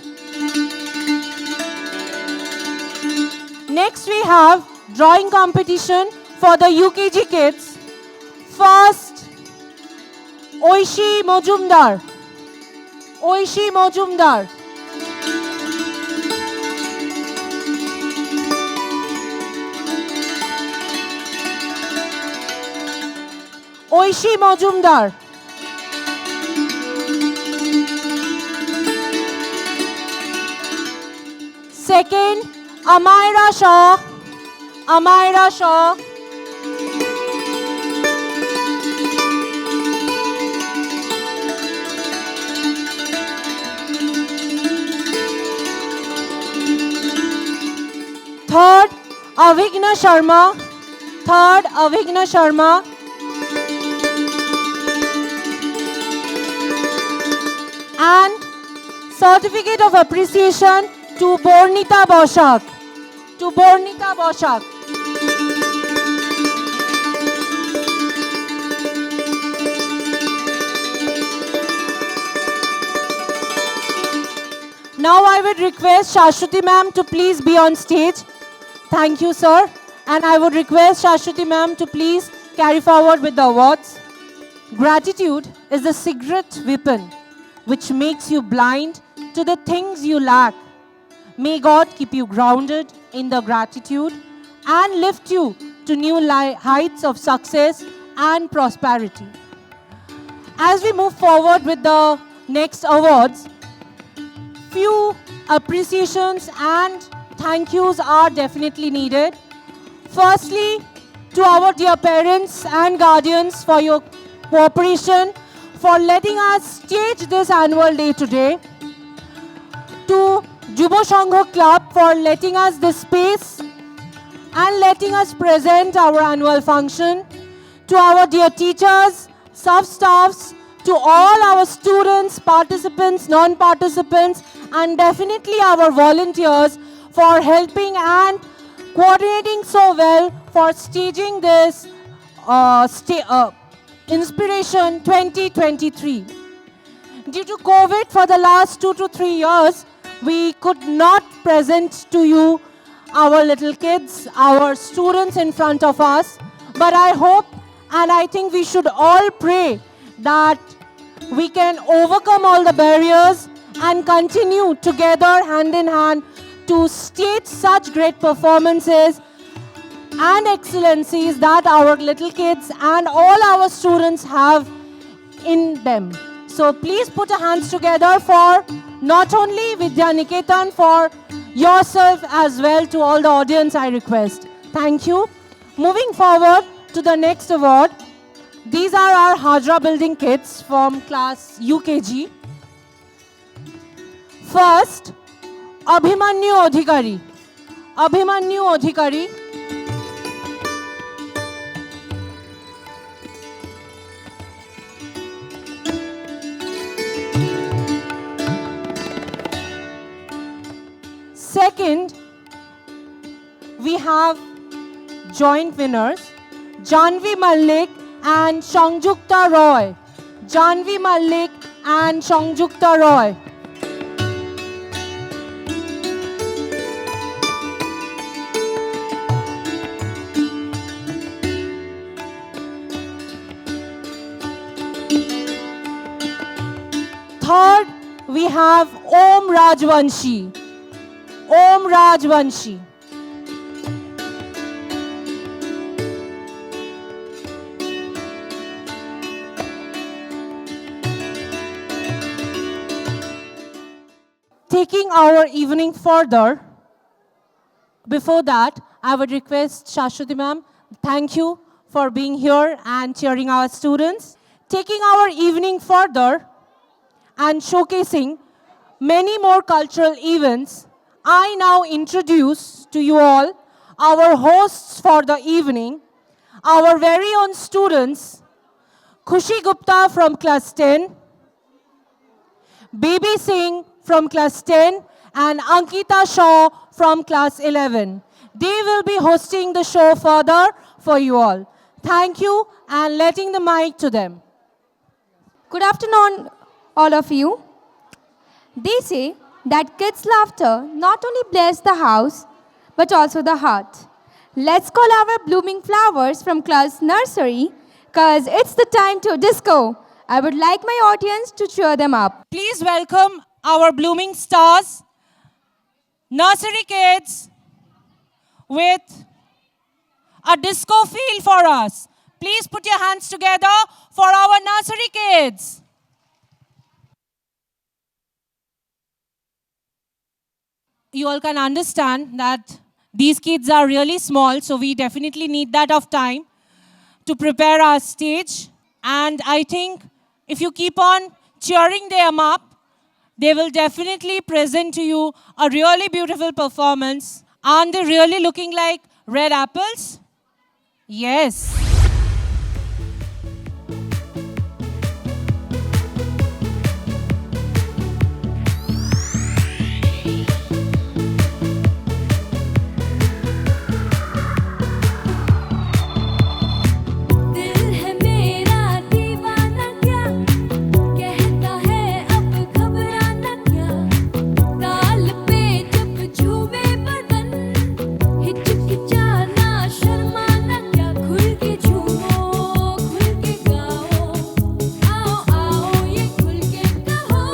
Next we have drawing competition for the UKG kids. First, Oishi Mojumdar. Oishi Mojumdar. Oishi Mojumdar. Second, Amaira Shaw. Amaira Shaw. Third, Avigna Sharma. Third, Avigna Sharma. And certificate of appreciation to Bornita Boshak. To Bornita Boshak. Now I would request Shashwati ma'am to please be on stage. Thank you, sir. And I would request Shashwati ma'am to please carry forward with the awards. Gratitude is the secret weapon which makes you blind to the things you lack. May God keep you grounded in the gratitude and lift you to new heights of success and prosperity. As we move forward with the next awards, few appreciations and thank yous are definitely needed. Firstly, to our dear parents and guardians for your cooperation, for letting us stage this annual day today. To Jubo Sangho Club for letting us this space and letting us present our annual function. To our dear teachers, sub-staffs, to all our students, participants, non-participants, and definitely our volunteers for helping and coordinating so well for staging this Inspiration 2023. Due to COVID for the last 2 to 3 years, we could not present to you our little kids, our students in front of us. But I hope and I think we should all pray that we can overcome all the barriers and continue together hand in hand to stage such great performances and excellencies that our little kids and all our students have in them. So please put your hands together for not only Vidya Niketan, for yourself as well, to all the audience I request. Thank you. Moving forward to the next award. These are our Hajra building kids from class UKG. First, Abhimanyu Adhikari. Abhimanyu Adhikari. Second, we have joint winners, Janvi Malik and Sangjukta Roy. Janvi Malik and Sangjukta Roy. Third, we have Om Rajvanshi. Om Rajvanshi. Taking our evening further, before that, I would request Shashwati ma'am, thank you for being here and cheering our students. Taking our evening further and showcasing many more cultural events, I now introduce to you all our hosts for the evening, our very own students, Khushi Gupta from class 10, Baby Singh from class 10, and Ankita Shaw from class 11. They will be hosting the show further for you all. Thank you, and letting the mic to them. Good afternoon, all of you. They say that kids' laughter not only bless the house, but also the heart. Let's call our blooming flowers from class nursery, cause it's the time to disco. I would like my audience to cheer them up. Please welcome our blooming stars, nursery kids, with a disco feel for us. Please put your hands together for our nursery kids. You all can understand that these kids are really small, so we definitely need that of time to prepare our stage. And I think if you keep on cheering them up, they will definitely present to you a really beautiful performance. Aren't they really looking like red apples? Yes. दिल है मेरा दीवाना क्या कहता है अब घबराना क्या ताल पे जब झूमे बदन हिचकिचाना शर्माना क्या खुल के झूमो खुल के गाओ आओ आओ ये खुल के कहो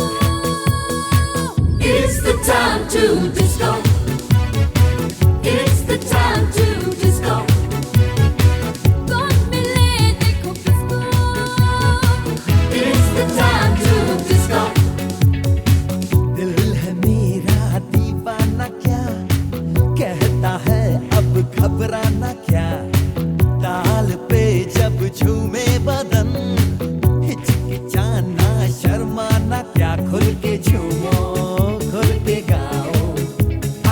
It's the time to disco It's the time to disco कौन मिले देखो किसको It's the time to disco दिल है मेरा दीवाना क्या कहता है अब घबराना क्या ताल पे जब झूमे बदन हिचकिचाना शर्माना क्या खुल के झूमो खुल के गाओ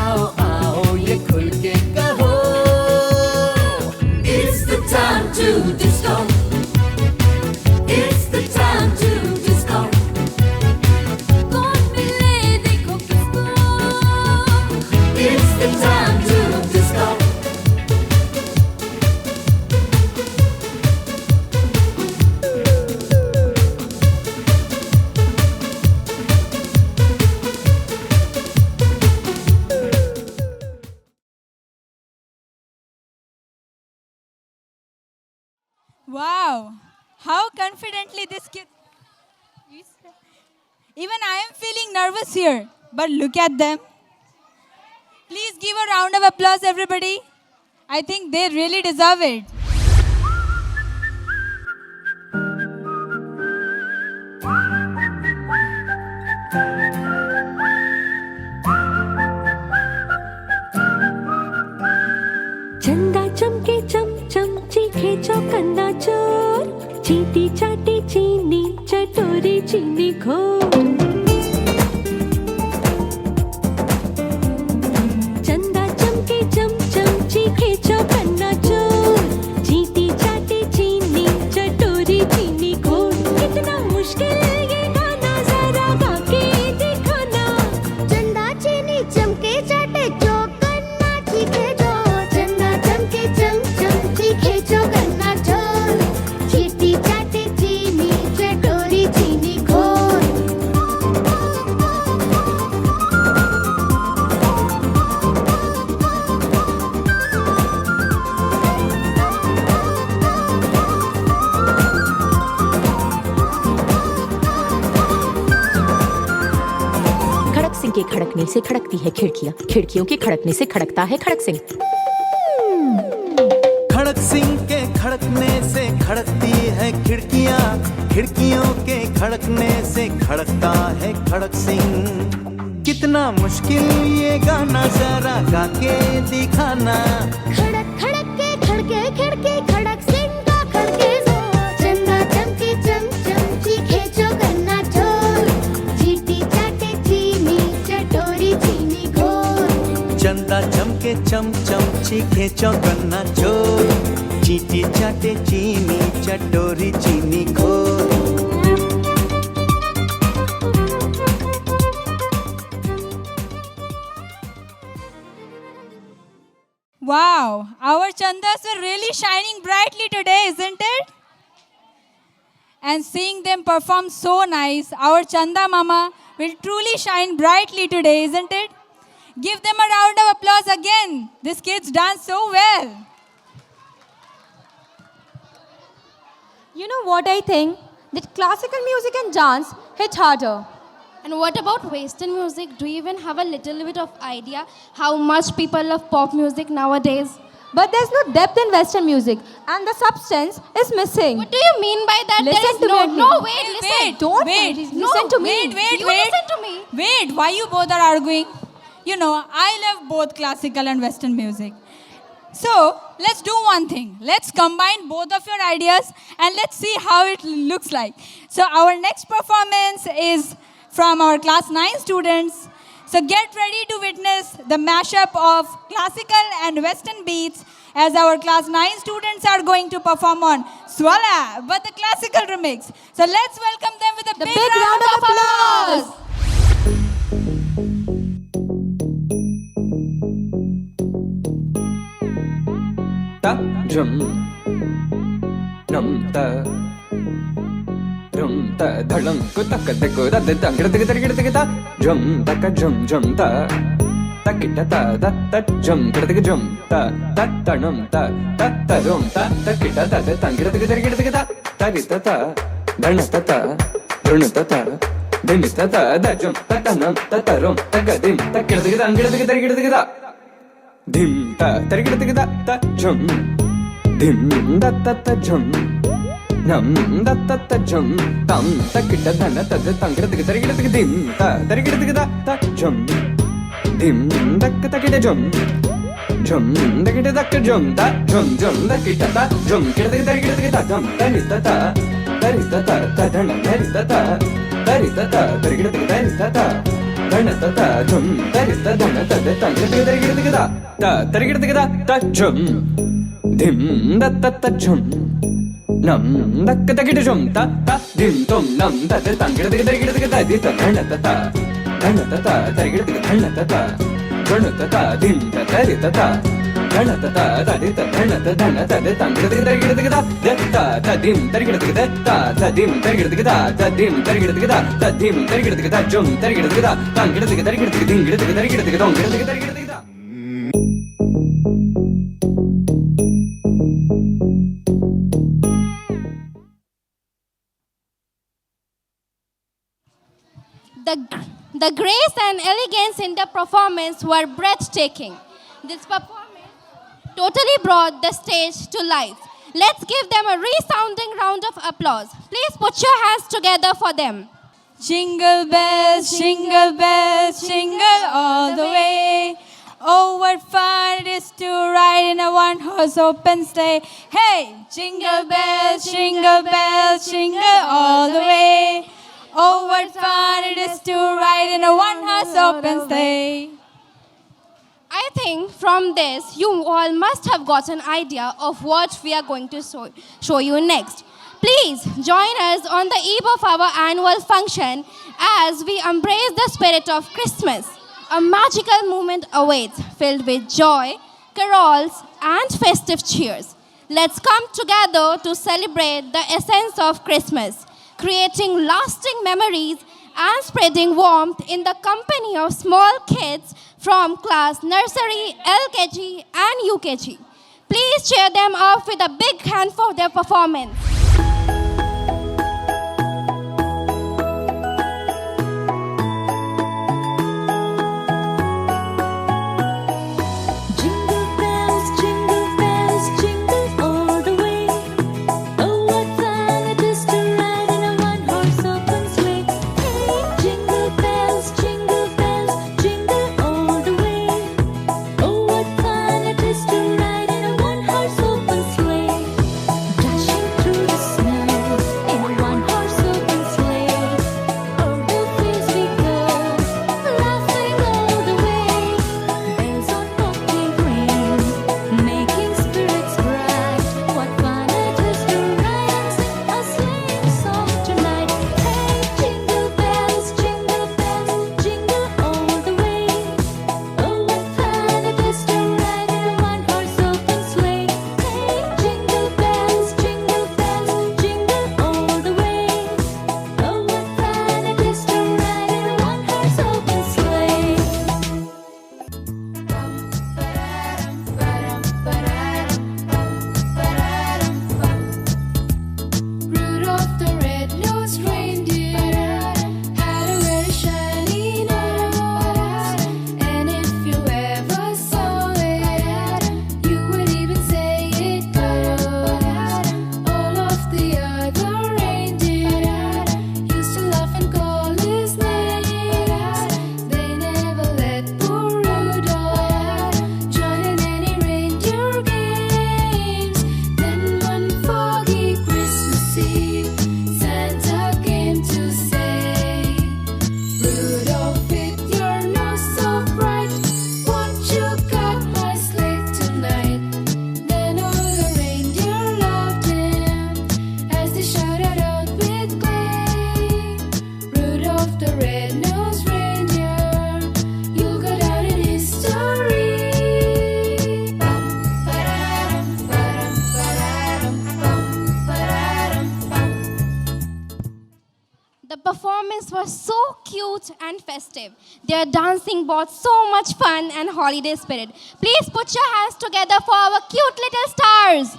आओ आओ ये खुल के कहो It's the time to disco It's the time to disco कौन मिले देखो किसको It's the time to disco Wow, how confidently this kid. Even I am feeling nervous here, but look at them. Please give a round of applause, everybody. I think they really deserve it. चंदा चमके चम चम चीखे चौकन्ना चोर चीटी चाटी चीनी चटोरी चीनी घोर चंदा चमके चम चम चीखे चौकन्ना चोर चीटी चाटी चीनी चटोरी चीनी घोर कितना मुश्किल ये गाना जरा गा के दिखाना चंदा चीनी चमके चाटे चौकन्ना चीखे चोर चंदा चमके चम चम चीखे चौकन्ना चोर चीटी चाटे चीनी चटोरी चीनी घोर खड़क सिंह के खड़कने से खड़कती है खिड़कियां खिड़कियों के खड़कने से खड़कता है खड़क सिंह खड़क सिंह के खड़कने से खड़कती है खिड़कियां खिड़कियों के खड़कने से खड़कता है खड़क सिंह कितना मुश्किल ये गाना जरा गा के दिखाना खड़क खड़क के खड़के खिड़की खड़क सिंह का खड़के जोर चंदा चमके चम चम चीखे चौकन्ना चोर चीटी चाटे चीनी चटोरी चीनी घोर चंदा चमके चम चम चीखे चौकन्ना चोर चीटी चाटे चीनी चटोरी चीनी घोर Wow, our chandas were really shining brightly today, isn't it? And seeing them perform so nice, our chanda mama will truly shine brightly today, isn't it? Give them a round of applause again. These kids dance so well. You know what I think? That classical music and dance hit harder. And what about Western music? Do you even have a little bit of idea how much people love pop music nowadays? But there's no depth in Western music, and the substance is missing. What do you mean by that? Listen There is to no, me. no, wait, listen. Wait, Don't wait, listen to me. Wait, You wait. listen to me. Wait, why you both are arguing? You know, I love both classical and Western music. So, let's do one thing. Let's combine both of your ideas and let's see how it looks like. So, our next performance is from our class 9 students. So, get ready to witness the mashup of classical and Western beats as our class 9 students are going to perform on Swala, but the classical remix. So, let's welcome them with a The big round of applause. ta drum num ta drum ta dhalam ko tak tak ko da da gir gir gir gir ta drum ta ka drum drum ta ta kita ta da ta drum gir gir drum ta ta num ta ta drum ta kita ta da gir gir gir gir ta ta ri ta dana ta drun ta dim ta da drum ta num ta rum ta ga dim ta gir gir ta dim ta gir ta drum dim da ta drum nam da ta drum tam ta kita dana ta da gir gir dim ta gir ta drum dim da ta kita drum drum da kita da drum ta drum da kita ta drum gir ta drum ta ni ta ta dana ta ri ta gir ta dana ta drum ta dana ta da gir ta drum dim da ta drum nam da ta kita drum ta dim tom nam da ta gir ta di ta dana ta gir ta dana ta dim ta ri ta dana ta di ta dana ta da gir ta dim ta gir ta dim ta gir ta dim ta gir ta dim ta gir ta drum ta gir ta gir dim gir ta dong gir ta The grace and elegance in the performance were breathtaking. This performance totally brought the stage to life. Let's give them a resounding round of applause. Please put your hands together for them. Jingle bells, jingle all the way. Oh, what fun it is to ride in a one-horse open sleigh. Hey, jingle bells, jingle all the way. Oh, what fun it is to ride in a one-horse open sleigh. I think from this, you all must have got an idea of what we are going to show you next. Please join us on the eve of our annual function as we embrace the spirit of Christmas. A magical moment awaits, filled with joy, carols, and festive cheers. Let's come together to celebrate the essence of Christmas, creating lasting memories and spreading warmth in the company of small kids from class nursery, LKG, and UKG. Please cheer them up with a big hand for their performance. Jingle bells, jingle all the way. Oh, what fun it is to ride in a one-horse open sleigh. Hey, jingle bells, jingle all the way. Oh, what fun it is to ride in a one-horse open sleigh. Dashing through the snow in a one-horse open sleigh. O'er the fields we go, laughing all the way. Bells on bobtail ring, making spirits bright. What fun it is to ride and sing a sleighing song tonight. Hey, jingle bells, jingle all the way. Oh, what fun it is to ride in a one-horse open sleigh. Hey, jingle bells, jingle all the way. Oh, what fun it is to ride in a one-horse open sleigh. Rudolph the red-nosed reindeer had a very shiny nose, and if you ever saw it, you would even say it glows. All of the other reindeer used to laugh and call his name. They never let poor Rudolph join in any reindeer games. Then one foggy Christmas Eve, Santa came to say, Rudolph, with your nose so bright, won't you cut my sleigh tonight? Then all the reindeer loved him as they shouted out with glee, Rudolph the red-nosed reindeer, you'll go down in history. Bum, ba-da-dum, bum, ba-da-dum, bum. The performance was so cute and festive. Their dancing brought so much fun and holiday spirit. Please put your hands together for our cute little stars.